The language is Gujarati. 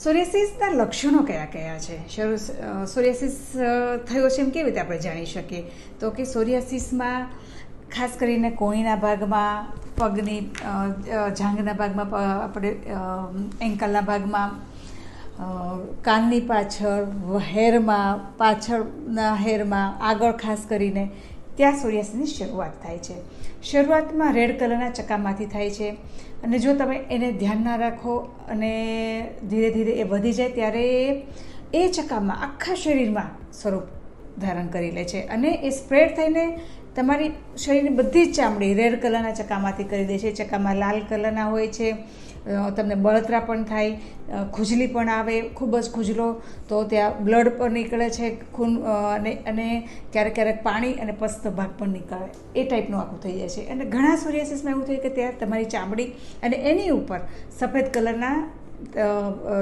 સોરિયાસિસના લક્ષણો કયા કયા છે? સોરિયાસિસ થયો છે એમ કેવી રીતે આપણે જાણી શકીએ? તો કે સોરિયાસિસમાં ખાસ કરીને કોણીના ભાગમાં, પગની જાંઘના ભાગમાં, આપણે એન્કલના ભાગમાં, કાનની પાછળ, હેરમાં, પાછળના હેરમાં, આગળ ખાસ કરીને ત્યાં સોરિયાસિસની શરૂઆત થાય છે. શરૂઆતમાં રેડ કલરના ચકામાંથી થાય છે અને જો તમે એને ધ્યાન ના રાખો અને ધીરે ધીરે એ વધી જાય ત્યારે એ ચકામાં આખા શરીરમાં સ્વરૂપ ધારણ કરી લે છે અને એ સ્પ્રેડ થઈને તમારી શરીરની બધી જ ચામડી રેડ કલરના ચકામાંથી કરી દે છે. ચકામાં લાલ કલરના હોય છે, તમને બળતરા પણ થાય, ખુજલી પણ આવે, ખૂબ જ ખુજલો, તો ત્યાં બ્લડ પણ નીકળે છે, ખૂન અને ક્યારેક ક્યારેક પાણી અને પસતો ભાગ પણ નીકળે, એ ટાઈપનું આખું થઈ જાય છે. અને ઘણા સોરિયાસિસમાં એવું થાય કે ત્યાં તમારી ચામડી અને એની ઉપર સફેદ કલરના